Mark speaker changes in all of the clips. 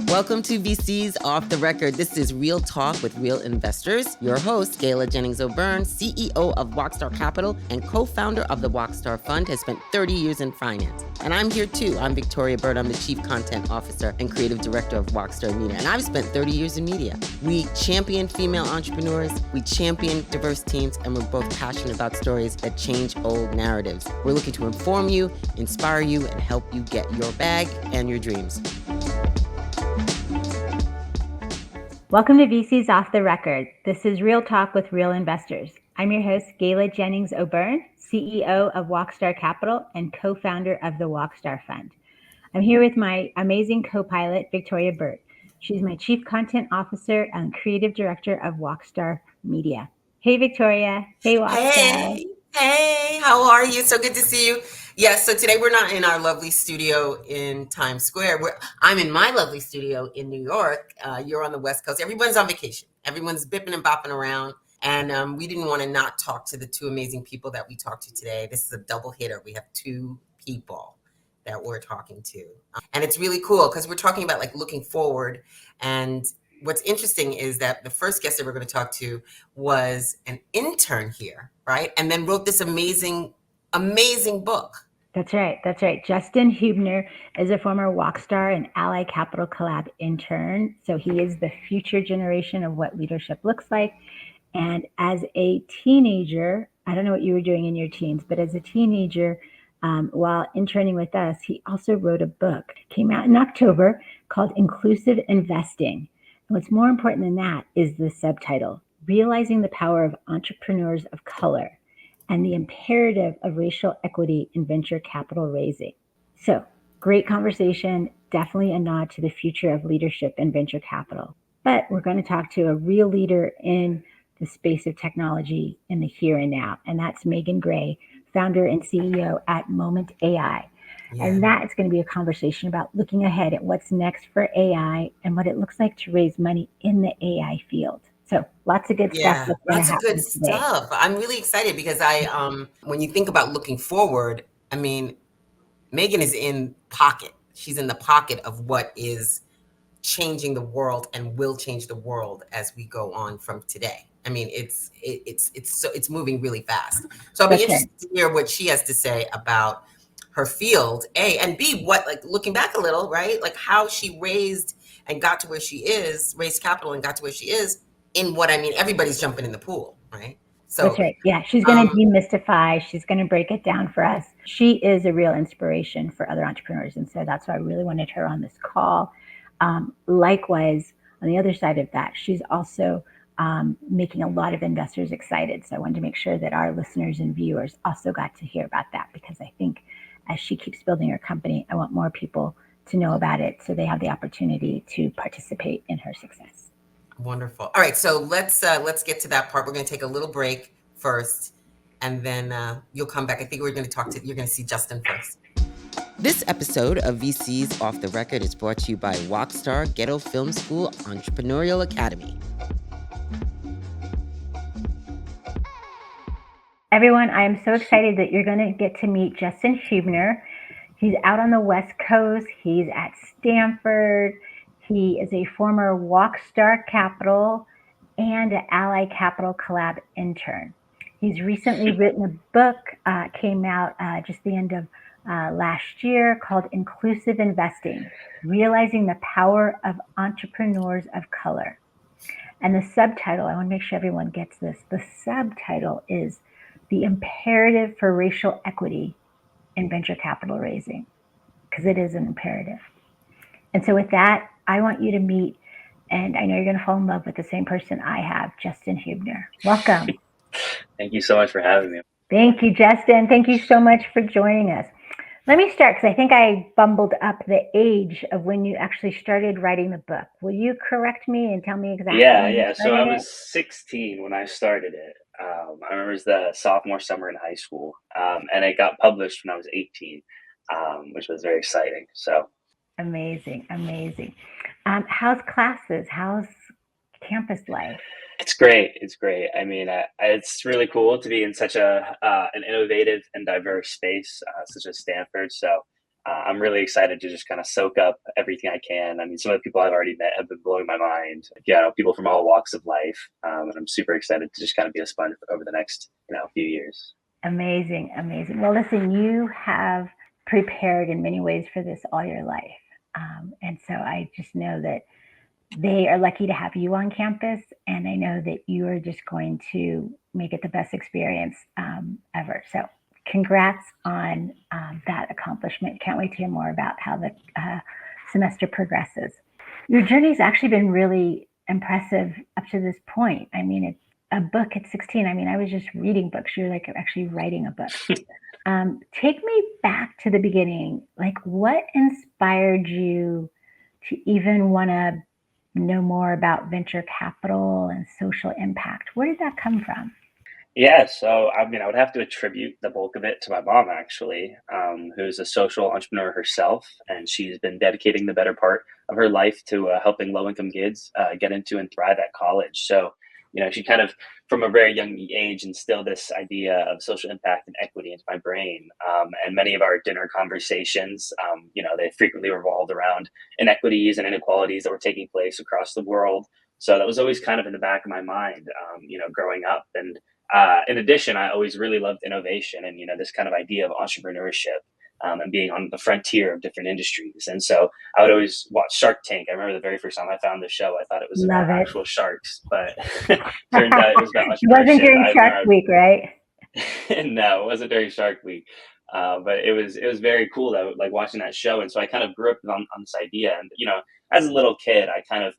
Speaker 1: Welcome to VCs Off the Record. This is Real Talk with Real Investors. Your host, Gayle Jennings O'Byrne, CEO of Wocstar Capital and co-founder of the Wocstar Fund, has spent 30 years in finance. And I'm here too. I'm Victoria Bird. I'm the Chief Content Officer and Creative Director of Wocstar Media. And I've spent 30 years in media. We champion female entrepreneurs, we champion diverse teams, and we're both passionate about stories that change old narratives. We're looking to inform you, inspire you, and help you get your bag and your dreams.
Speaker 2: Welcome to VCs Off the Record. This is Real Talk with Real Investors. I'm your host, Gayle Jennings O'Byrne, CEO of Wocstar Capital and co-founder of the Wocstar Fund. I'm here with my amazing co-pilot, Victoria Bird. She's my Chief Content Officer and Creative Director of Wocstar Media. Hey, Victoria. Hey, Wocstar.
Speaker 1: Hey, how are you? So good to see you. Yes, so today we're not in our lovely studio in Times Square. I'm in my lovely studio in New York. You're on the West Coast. Everyone's on vacation. Everyone's bipping and bopping around. And we didn't want to not talk to the two amazing people that we talked to today. This is a double hitter. We have two people that we're talking to. And it's really cool because we're talking about like looking forward. And what's interesting is that the first guest that we're going to talk to was an intern here, right? And then wrote this amazing book.
Speaker 2: That's right. Justin Huebner is a former Wocstar and Ally Capital Collab intern. So he is the future generation of what leadership looks like. And as a teenager, I don't know what you were doing in your teens, but as a teenager, while interning with us, he also wrote a book, came out in October, called Inclusive Investing. And what's more important than that is the subtitle, Realizing the Power of Entrepreneurs of Color and the Imperative of Racial Equity in Venture Capital Raising. So, great conversation, definitely a nod to the future of leadership in venture capital. But we're going to talk to a real leader in the space of technology in the here and now, and that's Megan Gray, founder and CEO at Moment AI. Yeah. And that's going to be a conversation about looking ahead at what's next for AI and what it looks like to raise money in the AI field. So lots of good stuff.
Speaker 1: Lots of good stuff. I'm really excited because when you think about looking forward, I mean, Megan is in pocket. She's in the pocket of what is changing the world and will change the world as we go on from today. I mean, it's moving really fast. So I'll be interested to hear what she has to say about her field, A, and B, what, like looking back a little, right? Like how she raised and got to where she is, raised capital and got to where she is. In what I mean, everybody's jumping in the pool, right?
Speaker 2: So that's right. Yeah, she's going to demystify. She's going to break it down for us. She is a real inspiration for other entrepreneurs. And so that's why I really wanted her on this call. Likewise, on the other side of that, she's also making a lot of investors excited. So I wanted to make sure that our listeners and viewers also got to hear about that, because I think as she keeps building her company, I want more people to know about it so they have the opportunity to participate in her success.
Speaker 1: Wonderful. All right, so let's get to that part. We're going to take a little break first, and then you'll come back. I think you're going to see Justin first. This episode of VCs Off the Record is brought to you by Wocstar Ghetto Film School Entrepreneurial Academy.
Speaker 2: Everyone, I am so excited that you're going to get to meet Justin Huebner. He's out on the West Coast. He's at Stanford. He is a former Wocstar Capital and an Ally Capital Collab intern. He's recently written a book, came out just the end of last year, called Inclusive Investing, Realizing the Power of Entrepreneurs of Color. And the subtitle, I want to make sure everyone gets this, the subtitle is The Imperative for Racial Equity in Venture Capital Raising, because it is an imperative. And so with that, I want you to meet, and I know you're going to fall in love with the same person I have, Justin Huebner. Welcome.
Speaker 3: Thank you so much for having me.
Speaker 2: Thank you, Justin. Thank you so much for joining us. Let me start, because I think I bumbled up the age of when you actually started writing the book. Will you correct me and tell me exactly?
Speaker 3: Yeah. So I was 16 when I started it. I remember it was the sophomore summer in high school, and it got published when I was 18, which was very exciting. So
Speaker 2: amazing. How's classes? How's campus life?
Speaker 3: It's great. I mean, it's really cool to be in such an innovative and diverse space, such as Stanford. So I'm really excited to just kind of soak up everything I can. I mean, some of the people I've already met have been blowing my mind. People from all walks of life, and I'm super excited to just kind of be a sponge over the next few years.
Speaker 2: Amazing, amazing. Well, listen, you have prepared in many ways for this all your life. And so I just know that they are lucky to have you on campus. And I know that you are just going to make it the best experience ever. So congrats on that accomplishment. Can't wait to hear more about how the semester progresses. Your journey's actually been really impressive up to this point. I mean, it's a book at 16. I mean, I was just reading books. You're like actually writing a book. Take me back to the beginning. Like, what inspired you to even want to know more about venture capital and social impact? Where did that come from?
Speaker 3: Yeah, so I mean, I would have to attribute the bulk of it to my mom, actually, who's a social entrepreneur herself, and she's been dedicating the better part of her life to helping low-income kids get into and thrive at college. So, she kind of, from a very young age, instilled this idea of social impact and equity into my brain. And many of our dinner conversations, they frequently revolved around inequities and inequalities that were taking place across the world. So that was always kind of in the back of my mind, growing up. And in addition, I always really loved innovation and this kind of idea of entrepreneurship, and being on the frontier of different industries. And so I would always watch Shark Tank. I remember the very first time I found the show, I thought it was
Speaker 2: Love
Speaker 3: about
Speaker 2: it.
Speaker 3: actual sharks, but turned out it was about
Speaker 2: It wasn't
Speaker 3: entrepreneurship.
Speaker 2: during Shark Week, right?
Speaker 3: No, it wasn't during Shark Week. But it was very cool though, like watching that show. And so I kind of grew up on this idea. And as a little kid, I kind of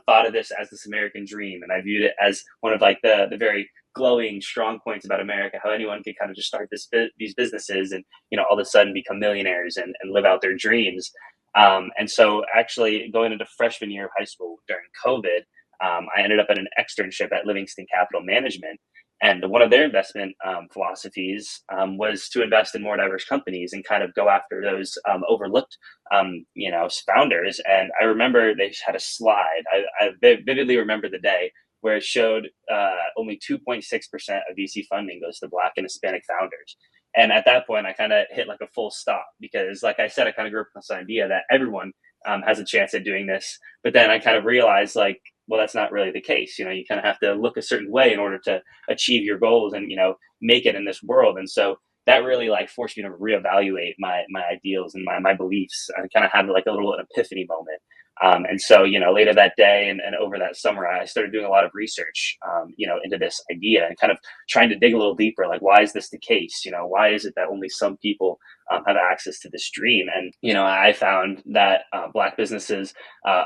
Speaker 3: thought of this as this American dream, and I viewed it as one of like the very glowing, strong points about America. How anyone could kind of just start these businesses, and all of a sudden become millionaires and live out their dreams. And so, actually, going into freshman year of high school during COVID, I ended up at an externship at Livingston Capital Management. And one of their investment philosophies was to invest in more diverse companies and kind of go after those overlooked, founders. And I remember they had a slide. I vividly remember the day where it showed only 2.6% of VC funding goes to Black and Hispanic founders. And at that point, I kind of hit like a full stop because, like I said, I kind of grew up with this idea that everyone has a chance at doing this. But then I kind of realized, like, well, that's not really the case. You kind of have to look a certain way in order to achieve your goals and, make it in this world. And so that really like forced me to reevaluate my ideals and my beliefs. I kind of had like a little epiphany moment. And so, later that day and over that summer, I started doing a lot of research, into this idea and kind of trying to dig a little deeper. Like, why is this the case? Why is it that only some people have access to this dream? And, I found that Black businesses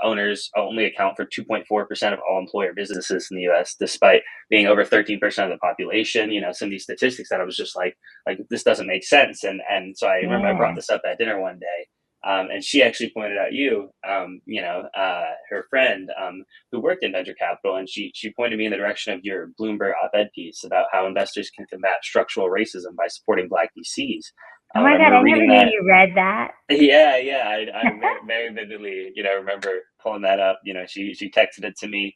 Speaker 3: owners only account for 2.4% of all employer businesses in the US, despite being over 13% of the population. Some of these statistics that I was just like this doesn't make sense. And so I remember I brought this up at dinner one day. And she actually pointed out her friend who worked in venture capital, and she pointed me in the direction of your Bloomberg op-ed piece about how investors can combat structural racism by supporting Black VCs.
Speaker 2: Oh my God, I never knew you read that.
Speaker 3: Yeah, I very vividly, remember pulling that up. She texted it to me.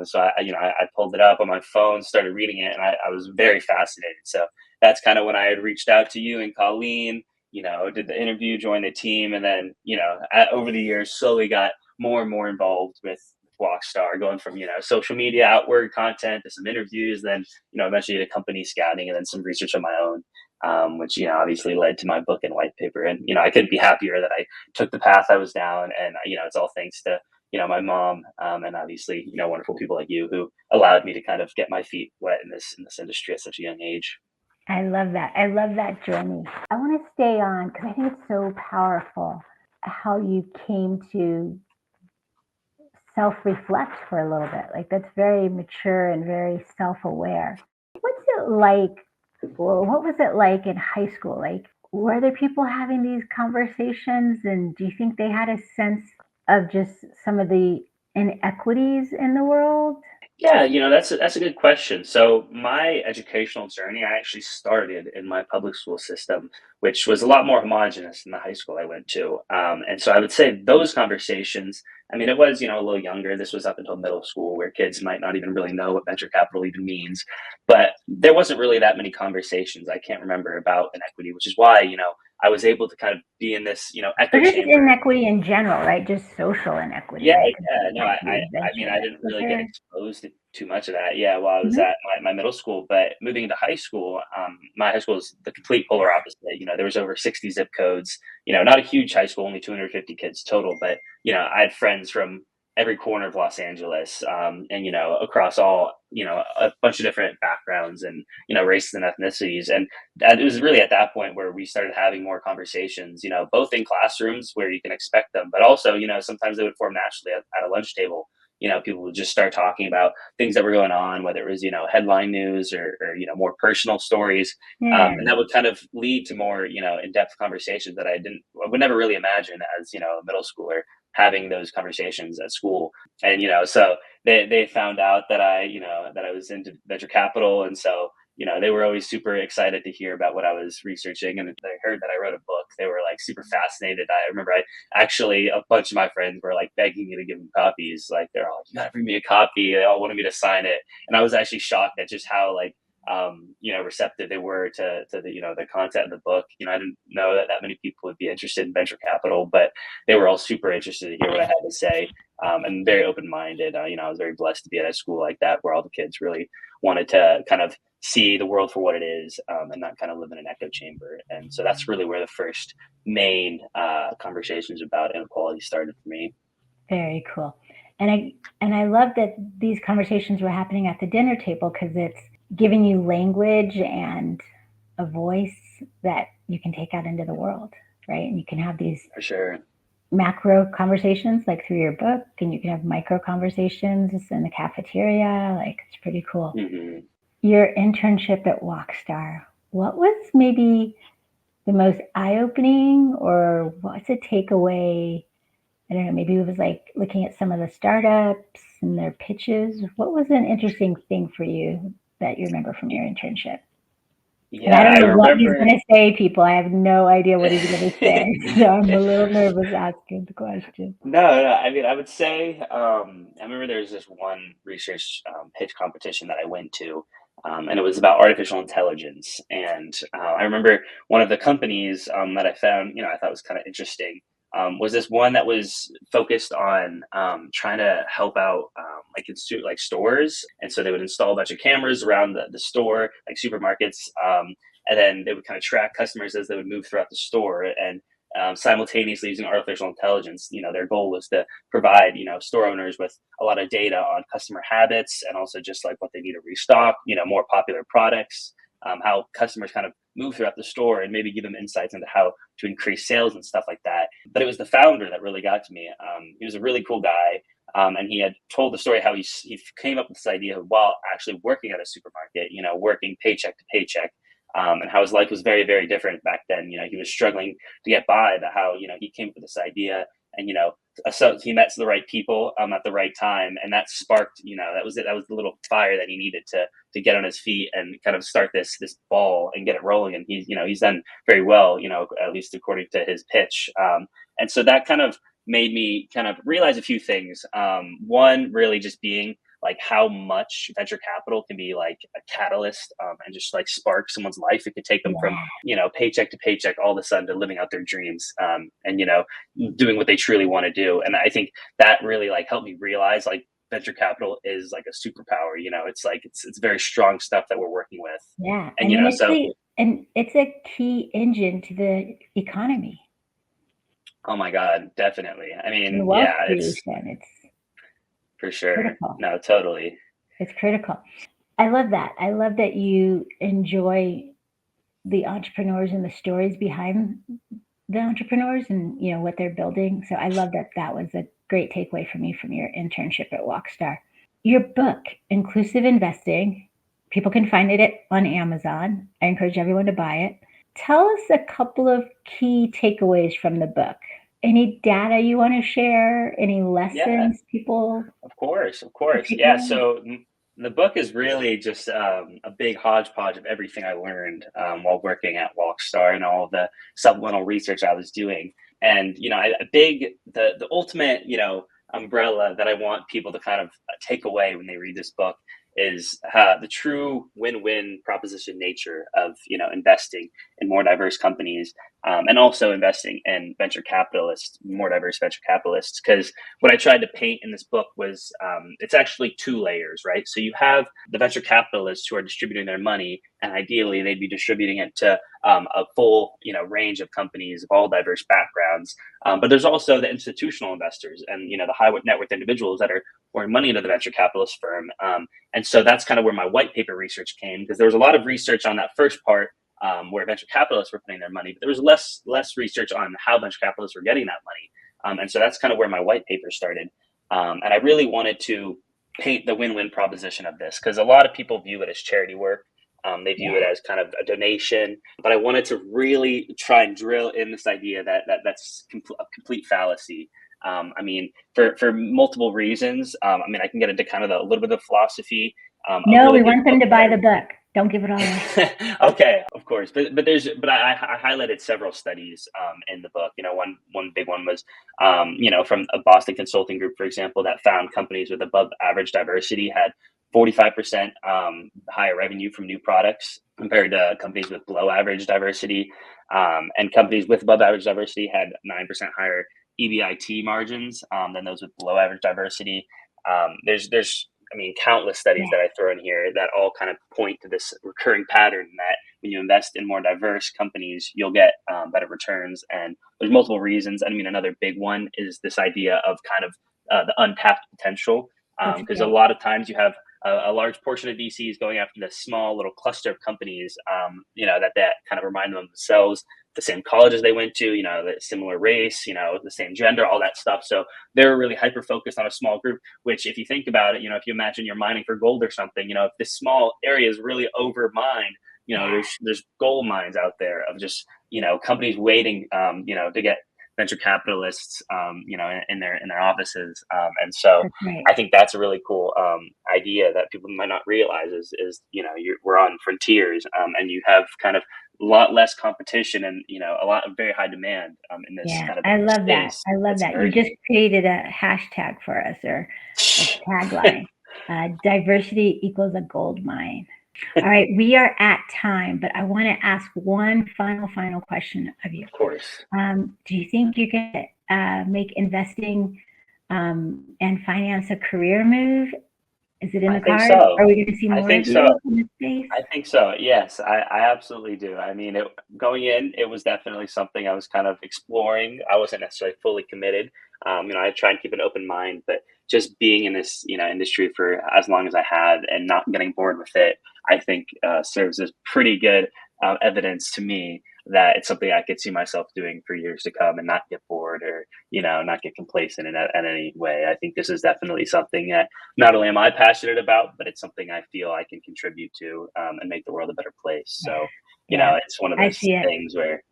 Speaker 3: So I pulled it up on my phone, started reading it, and I was very fascinated. So that's kind of when I had reached out to you and Colleen. Did the interview, joined the team, and then, over the years, slowly got more and more involved with Wocstar, going from, social media outward content to some interviews, then, eventually to company scouting and then some research on my own, which, obviously led to my book and white paper. And, I couldn't be happier that I took the path I was down. And, it's all thanks to, my mom, and obviously, wonderful people like you who allowed me to kind of get my feet wet in this industry at such a young age.
Speaker 2: I love that. I love that journey. I want to stay on because I think it's so powerful how you came to self-reflect for a little bit. Like, that's very mature and very self-aware. What's it like, or what was it like in high school? Like, were there people having these conversations, and do you think they had a sense of just some of the inequities in the world?
Speaker 3: Yeah, that's a good question. So my educational journey, I actually started in my public school system, which was a lot more homogenous than the high school I went to. And so I would say those conversations, I mean, it was, a little younger. This was up until middle school where kids might not even really know what venture capital even means. But there wasn't really that many conversations I can't remember about inequity, which is why, I was able to kind of be in this, echo
Speaker 2: Or just
Speaker 3: chamber.
Speaker 2: inequity in general, right? Just social inequity,
Speaker 3: Yeah,
Speaker 2: right?
Speaker 3: yeah, no, I mean,
Speaker 2: Adventure.
Speaker 3: I didn't
Speaker 2: For
Speaker 3: really get
Speaker 2: sure.
Speaker 3: exposed to too much of that, yeah, while I was
Speaker 2: Mhm.
Speaker 3: at my middle school, but moving into high school, my high school is the complete polar opposite. There was over 60 zip codes, not a huge high school, only 250 kids total, but, I had friends from every corner of Los Angeles, and, across all, a bunch of different backgrounds and, races and ethnicities, and it was really at that point where we started having more conversations, both in classrooms where you can expect them, but also, sometimes they would form naturally at a lunch table. People would just start talking about things that were going on, whether it was, headline news or more personal stories.
Speaker 2: Yeah.
Speaker 3: And that would kind of lead to more, in-depth conversations that I would never really imagine as, a middle schooler having those conversations at school. And, so they found out that that I was into venture capital. And so, they were always super excited to hear about what I was researching. And they heard that I wrote a book. They were like super fascinated. I remember actually a bunch of my friends were like begging me to give them copies. Like they're all like, "You gotta bring me a copy." They all wanted me to sign it. And I was actually shocked at just how like, receptive they were to the, the content of the book. I didn't know that many people would be interested in venture capital, but they were all super interested to hear what I had to say. And very open-minded. I was very blessed to be at a school like that where all the kids really wanted to kind of see the world for what it is, and not kind of live in an echo chamber. And so that's really where the first main conversations about inequality started for me.
Speaker 2: Very cool. And I love that these conversations were happening at the dinner table because it's giving you language and a voice that you can take out into the world, right? And you can have these
Speaker 3: For sure.
Speaker 2: macro conversations like through your book, and you can have micro conversations in the cafeteria. Like it's pretty cool.
Speaker 3: Hmm.
Speaker 2: Your internship at Wocstar, what was maybe the most eye-opening, or what's a takeaway? I don't know, maybe it was like looking at some of the startups and their pitches. What was an interesting thing for you that you remember from your internship? And I
Speaker 3: Yeah,
Speaker 2: don't
Speaker 3: I
Speaker 2: know what he's
Speaker 3: remember.
Speaker 2: going to say, people. I have no idea what he's going to say. So I'm a little nervous asking the question.
Speaker 3: No, no. I mean, I would say, I remember there was this one research pitch competition that I went to, and it was about artificial intelligence. And I remember one of the companies that I found, I thought was kind of interesting, was this one that was focused on trying to help out like stores. And so they would install a bunch of cameras around the store, like supermarkets, and then they would kind of track customers as they would move throughout the store. And simultaneously using artificial intelligence. Their goal was to provide, store owners with a lot of data on customer habits and also just like what they need to restock, more popular products, how customers kind of move throughout the store and maybe give them insights into how to increase sales and stuff like that. But it was the founder that really got to me. He was a really cool guy. And he had told the story how he came up with this idea while actually working at a supermarket, working paycheck to paycheck, and how his life was very, very different back then. He was struggling to get by, but how, he came up with this idea and, so he met the right people at the right time. And that sparked, that was it. That was the little fire that he needed to get on his feet and kind of start this ball and get it rolling. And he's done very well, at least according to his pitch. And so that kind of made me kind of realize a few things. One, really just being like how much venture capital can be like a catalyst, and just like spark someone's life. It could take them from,
Speaker 2: Yeah.
Speaker 3: paycheck to paycheck all of a sudden to living out their dreams, and, doing what they truly want to do. And I think that really like helped me realize like venture capital is like a superpower. It's like, it's very strong stuff that we're working with.
Speaker 2: Yeah.
Speaker 3: And,
Speaker 2: And
Speaker 3: so,
Speaker 2: it's a key engine to the economy
Speaker 3: oh my God, definitely. I
Speaker 2: and
Speaker 3: mean,
Speaker 2: wealth
Speaker 3: yeah, it's
Speaker 2: creation. It's
Speaker 3: for sure.
Speaker 2: critical.
Speaker 3: No, totally.
Speaker 2: It's critical. I love that. I love that you enjoy the entrepreneurs and the stories behind the entrepreneurs and what they're building. So I love that that was a great takeaway for me from your internship at Wocstar. Your book, Inclusive Investing, people can find it on Amazon. I encourage everyone to buy it. Tell us a couple of key takeaways from the book. Any data you want to share? Any
Speaker 3: Yeah.
Speaker 2: lessons people
Speaker 3: Of course, of
Speaker 2: should
Speaker 3: course.
Speaker 2: take
Speaker 3: Yeah.
Speaker 2: away?
Speaker 3: So the book is really just a big hodgepodge of everything I learned while working at Wocstar and all of the supplemental research I was doing. And the ultimate umbrella that I want people to kind of take away when they read this book is the true win-win proposition nature of investing in more diverse companies. and also investing in venture capitalists, more diverse venture capitalists. Because what I tried to paint in this book was it's actually two layers, right? So you have the venture capitalists who are distributing their money, and ideally they'd be distributing it to a full range of companies of all diverse backgrounds. But there's also the institutional investors and the high net worth individuals that are pouring money into the venture capitalist firm. And so that's kind of where my white paper research came, because there was a lot of research on that first part where venture capitalists were putting their money, but there was less research on how venture capitalists were getting that money. And so that's kind of where my white paper started. And I really wanted to paint the win-win proposition of this, because a lot of people view it as charity work. They view it as kind of a donation, but I wanted to really try and drill in this idea that's a complete fallacy. I mean, for multiple reasons. I mean, I can get into kind of a little bit of philosophy.
Speaker 2: No, we want them to buy the book. Don't give it all away.
Speaker 3: Okay, of course, but I highlighted several studies in the book. One big one was from a Boston consulting group, for example, that found companies with above average diversity had 45% higher revenue from new products compared to companies with below average diversity, and companies with above average diversity had 9% higher EBIT margins than those with below average diversity. There's countless studies that I throw in here that all kind of point to this recurring pattern that when you invest in more diverse companies, you'll get better returns. And there's multiple reasons. I mean, another big one is this idea of kind of the untapped potential, because a lot of times you have a large portion of VCs going after this small little cluster of companies, that kind of remind them of themselves, the same colleges they went to, the similar race, the same gender, all that stuff. So they're really hyper focused on a small group, which if you think about it, if you imagine you're mining for gold or something, if this small area is really over mined, there's gold mines out there of just, companies waiting, to get venture capitalists, in their offices. And so I think that's a really cool idea that people might not realize is we're on frontiers, and you have kind of a lot less competition and a lot of very high demand in this kind of
Speaker 2: I love
Speaker 3: space.
Speaker 2: that. I love that. You just created a hashtag for us, or a tagline. Diversity equals a gold mine. All right, we are at time, but I want to ask one final question of you.
Speaker 3: Of course.
Speaker 2: Do you think you can make investing and finance a career move? Is it in the cards?
Speaker 3: So.
Speaker 2: Are we going to see more of you in this space?
Speaker 3: I think so. Yes, I absolutely do. I mean, going in, it was definitely something I was kind of exploring. I wasn't necessarily fully committed. I try and keep an open mind, but just being in this, industry for as long as I had and not getting bored with it, I think serves as pretty good evidence to me that it's something I could see myself doing for years to come and not get bored or, not get complacent in any way. I think this is definitely something that not only am I passionate about, but it's something I feel I can contribute to and make the world a better place. So, it's one of those things where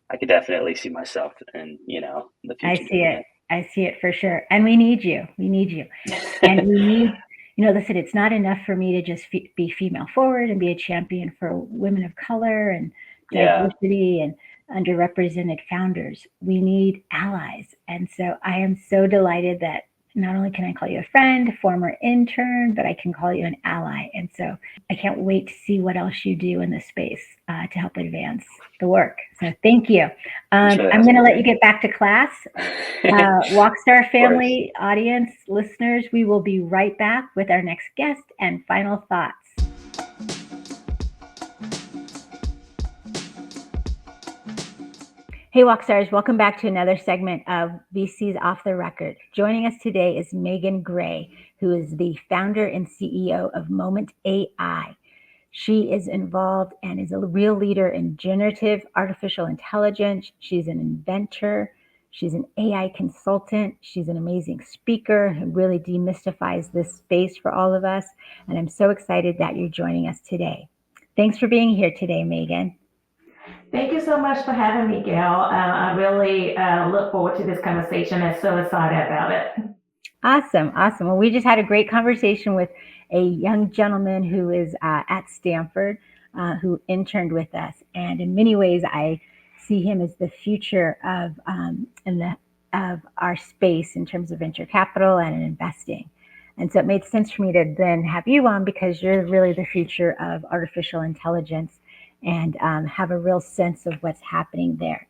Speaker 3: I could definitely see myself in, the future.
Speaker 2: I see it. I see it for sure. And we need you. We need you. And we need, listen, it's not enough for me to just be female forward and be a champion for women of color and diversity and underrepresented founders. We need allies. And so I am so delighted that not only can I call you a friend, former intern, but I can call you an ally. And so I can't wait to see what else you do in this space to help advance the work. So thank you. I'm going to let you get back to class. Wocstar family, audience, listeners, we will be right back with our next guest and final thoughts. Hey, Wockstars, welcome back to another segment of VCs Off the Record. Joining us today is Megan Gray, who is the founder and CEO of Moment AI. She is involved and is a real leader in generative artificial intelligence. She's an inventor. She's an AI consultant. She's an amazing speaker who really demystifies this space for all of us. And I'm so excited that you're joining us today. Thanks for being here today, Megan.
Speaker 4: Thank you so much for having me, Gayle. I really look forward to this conversation and so excited about it.
Speaker 2: Awesome. Well, we just had a great conversation with a young gentleman who is at Stanford, who interned with us. And in many ways, I see him as the future of our space in terms of venture capital and investing. And so it made sense for me to then have you on because you're really the future of artificial intelligence and have a real sense of what's happening there.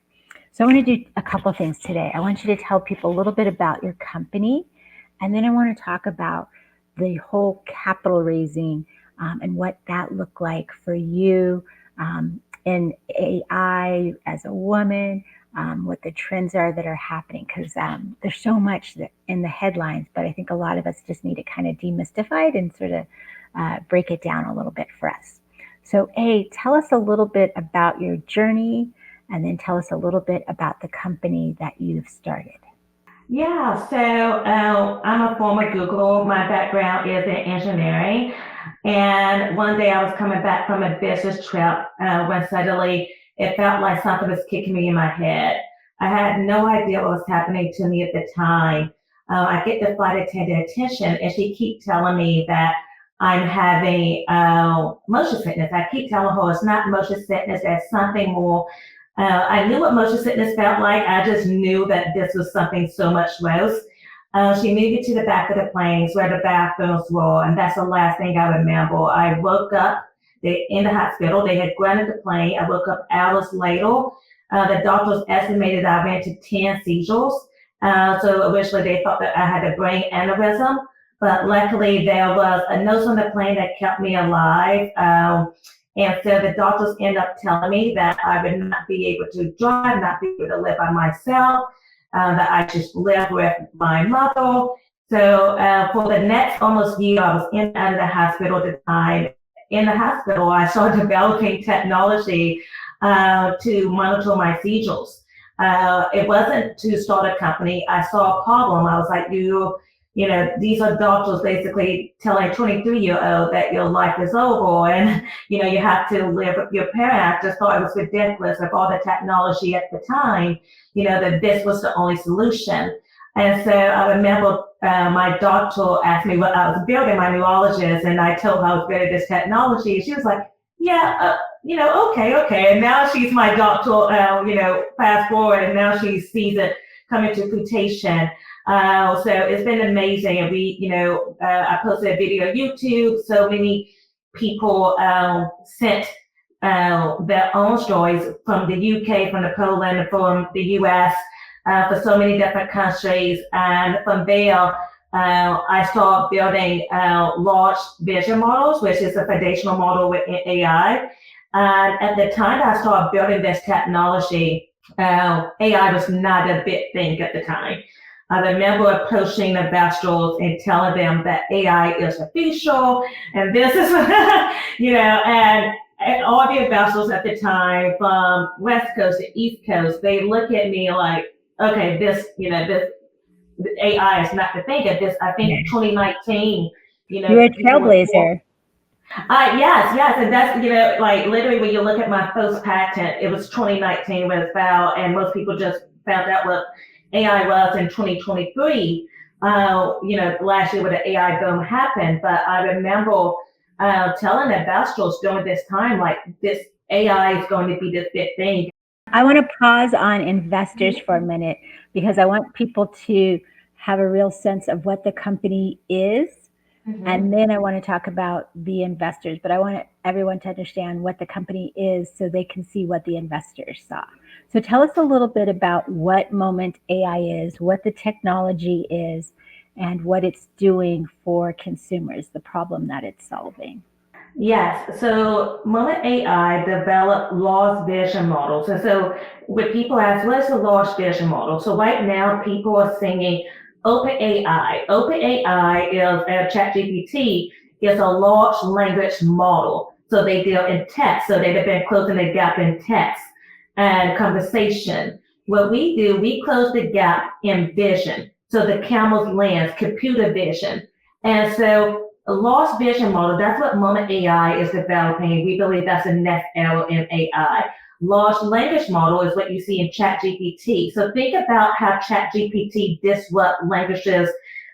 Speaker 2: So I want to do a couple of things today. I want you to tell people a little bit about your company, and then I want to talk about the whole capital raising and what that looked like for you in AI as a woman, what the trends are that are happening, because there's so much in the headlines, but I think a lot of us just need to kind of demystify it and sort of break it down a little bit for us. So tell us a little bit about your journey, and then tell us a little bit about the company that you've started.
Speaker 4: Yeah, so I'm a former Google. My background is in engineering. And one day I was coming back from a business trip when suddenly it felt like something was kicking me in my head. I had no idea what was happening to me at the time. I get the flight attendant attention, and she keeps telling me that I'm having motion sickness. I keep telling her it's not motion sickness, there's something more. I knew what motion sickness felt like. I just knew that this was something so much worse. She moved me to the back of the planes where the bathrooms were, and that's the last thing I remember. I woke up in the hospital. They had granted the plane. I woke up hours later. The doctors estimated I ran to 10 seizures. So originally they thought that I had a brain aneurysm, but luckily there was a nurse on the plane that kept me alive. And so the doctors ended up telling me that I would not be able to drive, not be able to live by myself, that I just live with my mother. So for the next almost year, I was in and out of the hospital at the time. In the hospital, I started developing technology to monitor my seizures. It wasn't to start a company. I saw a problem. I was like, you know, these are doctors basically telling a 23-year-old that your life is over and, you know, you have to live with your parents. I just thought it was ridiculous with all the technology at the time, you know, that this was the only solution. And so I remember my doctor asked me what I was building, my neurologist, and I told her I was good at this technology. She was like, yeah, you know, okay. And now she's my doctor, you know, fast forward, and now she sees it coming to fruition. So it's been amazing. And we, you know, I posted a video on YouTube. So many people sent their own stories from the UK, from the Poland, from the US, for so many different countries. And from there, I started building large vision models, which is a foundational model with AI. And at the time I started building this technology, AI was not a big thing at the time. I remember approaching investors and telling them that AI is the future, and this is, you know, and all the investors at the time from West Coast to East Coast, they look at me like, okay, this, you know, this AI is not the thing. At this, I think 2019, you know,
Speaker 2: You're a trailblazer.
Speaker 4: Yes, and that's, you know, like literally when you look at my first patent, it was 2019 when it filed, and most people just found out what AI was in 2023, you know, last year when the AI boom happened. But I remember telling investors during this time, like, this AI is going to be this big thing.
Speaker 2: I want to pause on investors for a minute, because I want people to have a real sense of what the company is. Mm-hmm. And then I want to talk about the investors, but I want everyone to understand what the company is so they can see what the investors saw. So tell us a little bit about what Moment AI is, what the technology is, and what it's doing for consumers, the problem that it's solving.
Speaker 4: Yes, so Moment AI developed large vision models. And so when people ask, what is a large vision model? So right now people are singing OpenAI. OpenAI is ChatGPT is a large language model. So they deal in text. So they've been closing the gap in text and conversation. What we do, we close the gap in vision. So the camel's lens, computer vision. And so a large vision model, that's what Moment AI is developing. We believe that's the next era in AI. Large language model is what you see in ChatGPT. So think about how ChatGPT disrupt languages.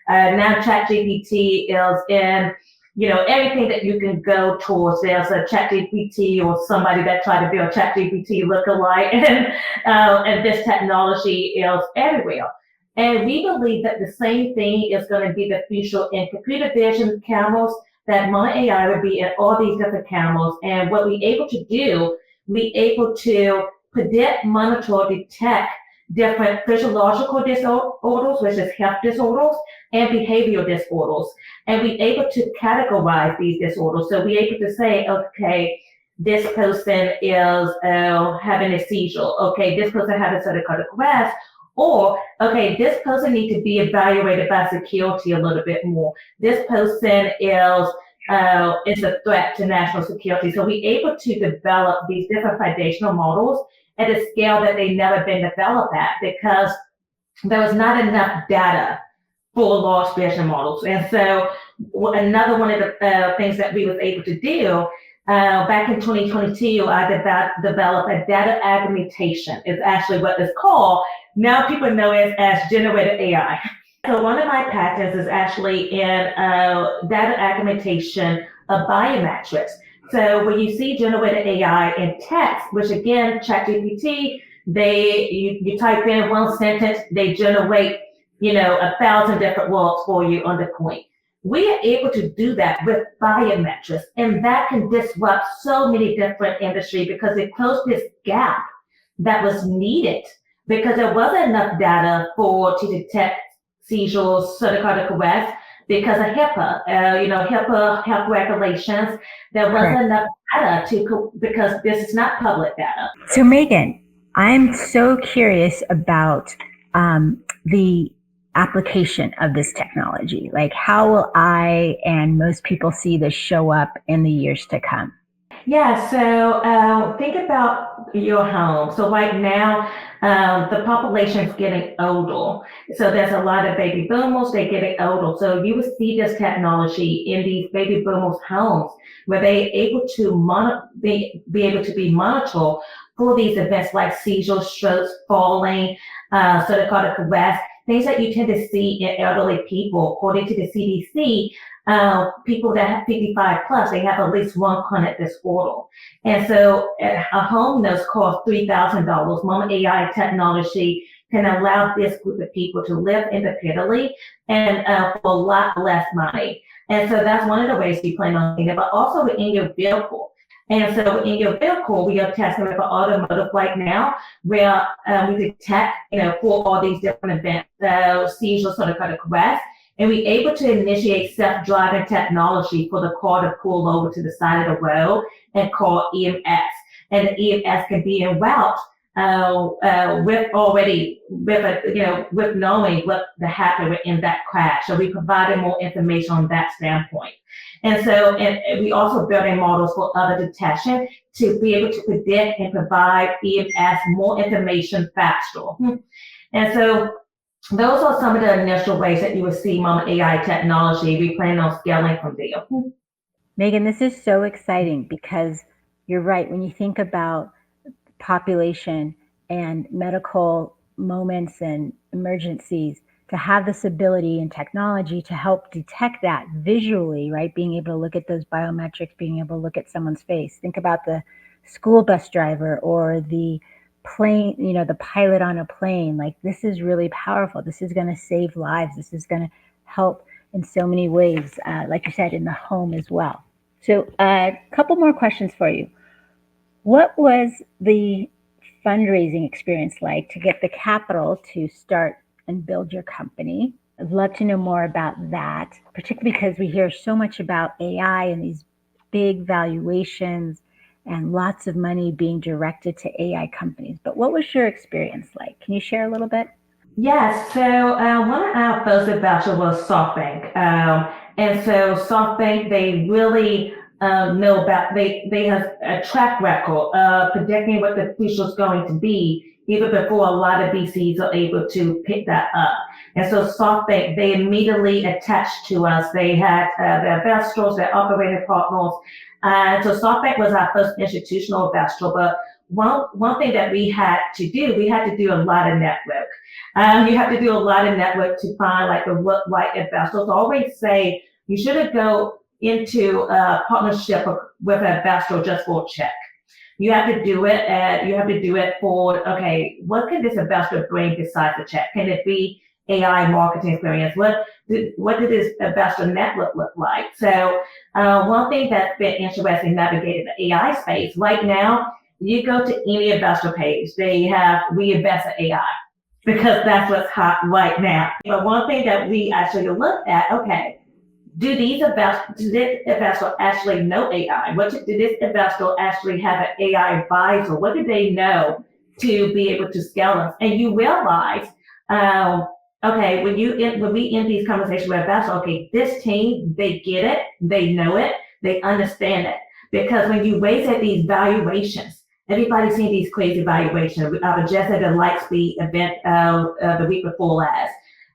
Speaker 4: Now ChatGPT is in, you know, everything that you can go towards. There's a ChatGPT or somebody that tried to build ChatGPT lookalike, and this technology is everywhere. And we believe that the same thing is going to be the future in computer vision cameras, that Moment AI would be in all these different cameras. And what we're able to do, we're able to predict, monitor, detect different physiological disorders, which is health disorders, and behavioral disorders. And we're able to categorize these disorders. So we're able to say, okay, this person is having a seizure. Okay, this person having sudden cardiac arrest. Or, okay, this person needs to be evaluated by security a little bit more. This person is a threat to national security. So we're able to develop these different foundational models at a scale that they've never been developed at, because there was not enough data for large vision models. And so another one of the things that we was able to do back in 2022, I developed a data augmentation. It's actually what it's called. Now people know it as generative AI. So one of my patents is actually in data augmentation of biometrics. So when you see generative AI in text, which again, ChatGPT, you type in one sentence, they generate 1,000 different words for you on the point. We are able to do that with biometrics, and that can disrupt so many different industries because it closed this gap that was needed because there wasn't enough data to detect seizures, sudden cardiac arrest, because of HIPAA, HIPAA health regulations. There wasn't enough data because this is not public data.
Speaker 2: So Megan, I'm so curious about the application of this technology. Like, how will I and most people see this show up in the years to come?
Speaker 4: Yeah, so think about your home. So right now, the population is getting older. So there's a lot of baby boomers, they're getting older. So you will see this technology in these baby boomers' homes where they're able to be able to be monitored for these events like seizures, strokes, falling, sudden cardiac arrest, things that you tend to see in elderly people. According to the CDC, people that have 55 plus, they have at least one chronic disorder. And so a home note costs $3,000. Mama AI technology can allow this group of people to live independently and for a lot less money. And so that's one of the ways we plan on doing it, but also in your vehicle. And so in your vehicle, we are testing with automotive right now, where we detect, for all these different events, seizures, sort of cardiac arrest, and we're able to initiate self-driving technology for the car to pull over to the side of the road and call EMS. And the EMS can be en route with knowing what happened in that crash. So we provided more information on that standpoint. And so, and we also building models for other detection to be able to predict and provide EMS more information faster. And so those are some of the initial ways that you will see Mama AI technology. We plan on scaling from there.
Speaker 2: Megan, this is so exciting because you're right. When you think about population and medical moments and emergencies, to have this ability and technology to help detect that visually, right? Being able to look at those biometrics, being able to look at someone's face. Think about the school bus driver or the plane, the pilot on a plane. Like, this is really powerful. This is going to save lives. This is going to help in so many ways, like you said, in the home as well. So a couple more questions for you. What was the fundraising experience like to get the capital to start and build your company? I'd love to know more about that, particularly because we hear so much about AI and these big valuations and lots of money being directed to AI companies. But what was your experience like? Can you share a little bit?
Speaker 4: Yes, so one of our first investors was SoftBank. And so SoftBank, they really know about, they have a track record of predicting what the future is going to be, even before a lot of VCs are able to pick that up. And so SoftBank, they immediately attached to us. They had their investors, their operating partners. So SoftBank was our first institutional investor, but one thing that we had to do a lot of network. You have to do a lot of network to find like the right investors. I always say you shouldn't go into a partnership with an investor just for a check. You have to do it for, okay, what can this investor bring besides a check? Can it be AI marketing experience? What did this investor network look like? So one thing that's been interesting navigating the AI space right now, you go to any investor page, they have we invest in AI because that's what's hot right now. But one thing that we actually look at, okay, do this investor actually know AI? Did this investor actually have an AI advisor? What did they know to be able to scale them? And you realize, okay, when we end these conversations with investors, okay, this team, they get it, they know it, they understand it. Because when you raise at these valuations, everybody's seen these crazy valuations. I was just at the Lightspeed event the week before last.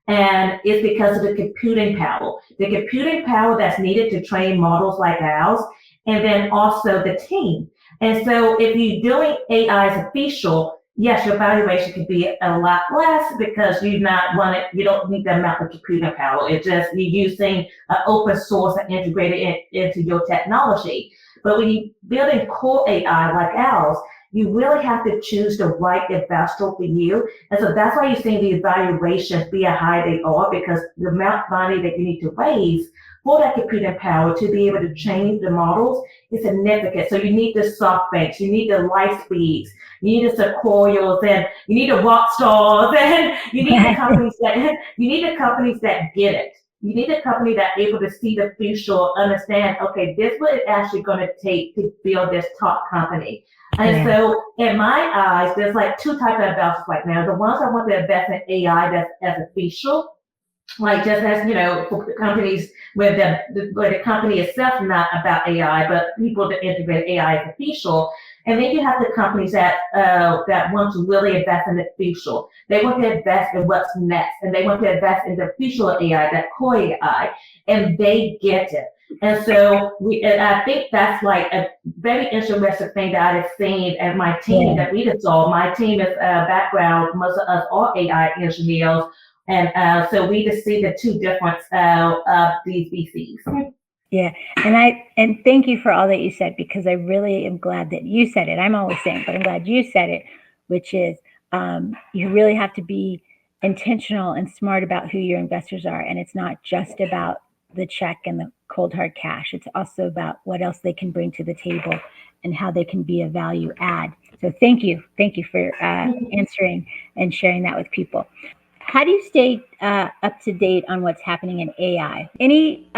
Speaker 4: And it's because of the computing power that's needed to train models like ours, and then also the team. And so if you're doing AI as official, yes, your valuation could be a lot less because you don't need the amount of computing power. It's just you're using an open source and integrated it into your technology. But when you're building core AI like ours, you really have to choose the right investor for you. And so that's why you're seeing these valuations be how high they are, because the amount of money that you need to raise for that computing power to be able to train the models is significant. So you need the SoftBanks, you need the Lightspeeds, you need the Sequoias, and you need the Wockstars, and you need the companies that get it. You need a company that's able to see the future, understand, okay, this is what it's actually going to take to build this top company. And so in my eyes, there's like two types of investors right now. The ones that want to invest in AI that's as official, like just as, for companies where the company itself not about AI, but people that integrate AI as official. And then you have the companies that want to really invest in the future. They want to invest in what's next, and they want to invest in the future of AI, that core AI, and they get it. And so I think that's like a very interesting thing that I've seen at my team that we just saw. My team is background, most of us are AI engineers. And so we just see the two difference of these VCs.
Speaker 2: Yeah, and thank you for all that you said, because I really am glad that you said it. I'm always saying, but I'm glad you said it, which is you really have to be intentional and smart about who your investors are, and it's not just about the check and the cold hard cash. It's also about what else they can bring to the table and how they can be a value add. So thank you for answering and sharing that with people. How do you stay up to date on what's happening in AI? Any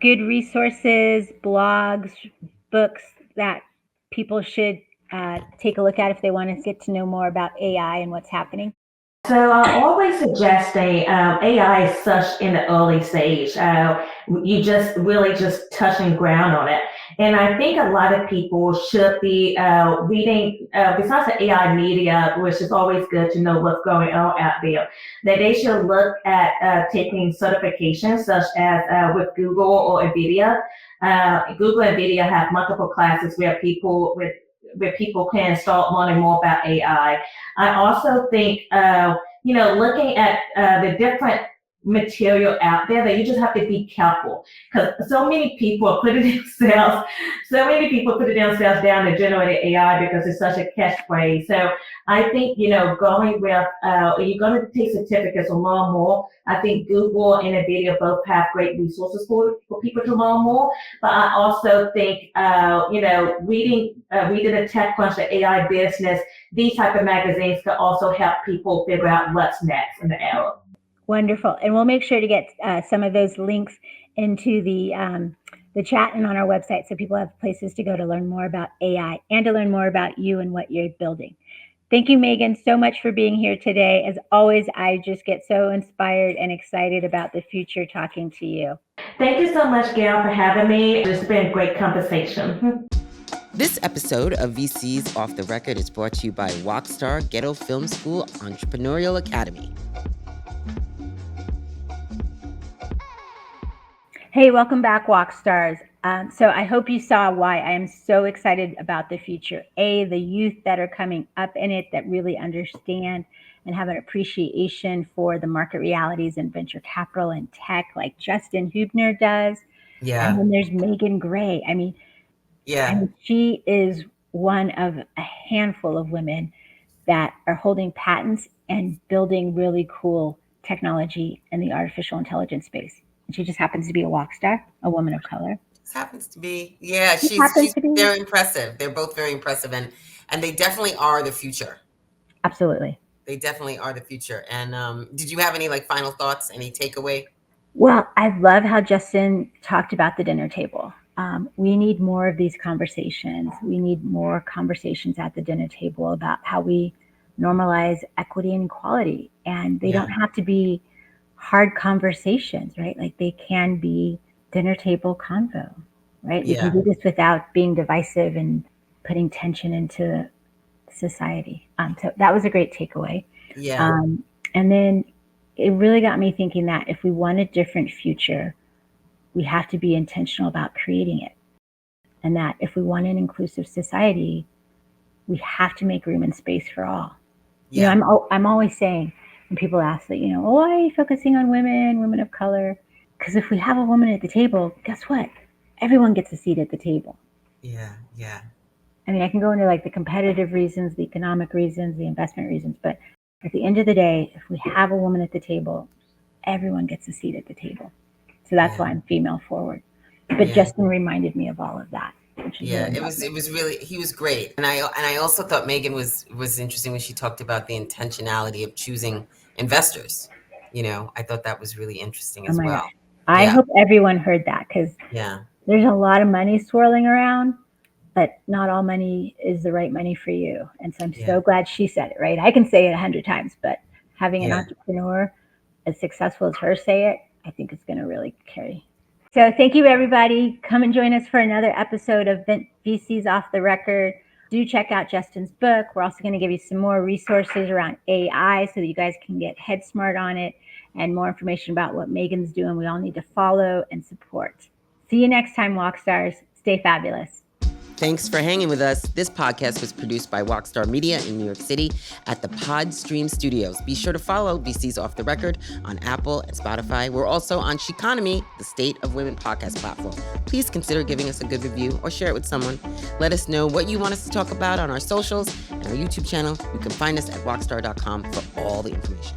Speaker 2: good resources, blogs, books that people should take a look at if they want to get to know more about AI and what's happening?
Speaker 4: So I always suggest AI is such in the early stage. You just really just touching ground on it. And I think a lot of people should be reading, besides the AI media, which is always good to know what's going on out there, that they should look at taking certifications such as with Google or NVIDIA. Google and NVIDIA have multiple classes where people can start learning more about AI. I also think, looking at the different material out there, that you just have to be careful, because so many people put themselves down to generate AI because it's such a catchphrase. So I think, going with, you're going to take certificates or learn more. I think Google and NVIDIA both have great resources for people to learn more. But I also think, reading the TechCrunch, the AI Business, these type of magazines can also help people figure out what's next in the era.
Speaker 2: Wonderful. And we'll make sure to get some of those links into the chat and on our website, so people have places to go to learn more about AI and to learn more about you and what you're building. Thank you, Megan, so much for being here today. As always, I just get so inspired and excited about the future talking to you.
Speaker 4: Thank you so much, Gayle, for having me. It's been a great conversation.
Speaker 1: This episode of VCs Off the Record is brought to you by Wocstar Ghetto Film School Entrepreneurial Academy.
Speaker 2: Hey, welcome back, Wockstars. So I hope you saw why I am so excited about the future. The youth that are coming up in it that really understand and have an appreciation for the market realities in venture capital and tech, like Justin Huebner does.
Speaker 1: Yeah.
Speaker 2: And then there's Megan Gray. I mean, she is one of a handful of women that are holding patents and building really cool technology in the artificial intelligence space. And she just happens to be a Wockstar, a woman of color.
Speaker 1: Just happens to be. Yeah, she's very impressive. They're both very impressive. And And they definitely are the future.
Speaker 2: Absolutely.
Speaker 1: They definitely are the future. And did you have any like final thoughts, any takeaway?
Speaker 2: Well, I love how Justin talked about the dinner table. We need more of these conversations. We need more conversations at the dinner table about how we normalize equity and equality. And they don't have to be hard conversations, right? Like they can be dinner table convo, right? We can do this without being divisive and putting tension into society. So that was a great takeaway.
Speaker 1: Yeah.
Speaker 2: And then it really got me thinking that if we want a different future, we have to be intentional about creating it. And that if we want an inclusive society, we have to make room and space for all.
Speaker 1: Yeah.
Speaker 2: You know, I'm always saying when people ask that, you know, why are you focusing on women of color? Because if we have a woman at the table, guess what? Everyone gets a seat at the table.
Speaker 1: Yeah. Yeah.
Speaker 2: I mean, I can go into like the competitive reasons, the economic reasons, the investment reasons, but at the end of the day, if we have a woman at the table, everyone gets a seat at the table. So that's why I'm female forward. But Justin reminded me of all of that. Which is really
Speaker 1: it was really, he was great. And I also thought Megan was interesting when she talked about the intentionality of choosing investors. You know, I thought that was really interesting as well.
Speaker 2: Gosh. I hope everyone heard that, because there's a lot of money swirling around, but not all money is the right money for you. And so I'm so glad she said it, right? I can say it 100 times, but having an entrepreneur as successful as her say it, I think it's going to really carry. So thank you, everybody. Come and join us for another episode of VCs Off the Record. Do check out Justin's book. We're also going to give you some more resources around AI so that you guys can get head smart on it, and more information about what Megan's doing. We all need to follow and support. See you next time, Wockstars. Stay fabulous.
Speaker 1: Thanks for hanging with us. This podcast was produced by Wocstar Media in New York City at the Podstream Studios. Be sure to follow VCs Off the Record on Apple and Spotify. We're also on Sheconomy, the State of Women podcast platform. Please consider giving us a good review or share it with someone. Let us know what you want us to talk about on our socials and our YouTube channel. You can find us at wockstar.com for all the information.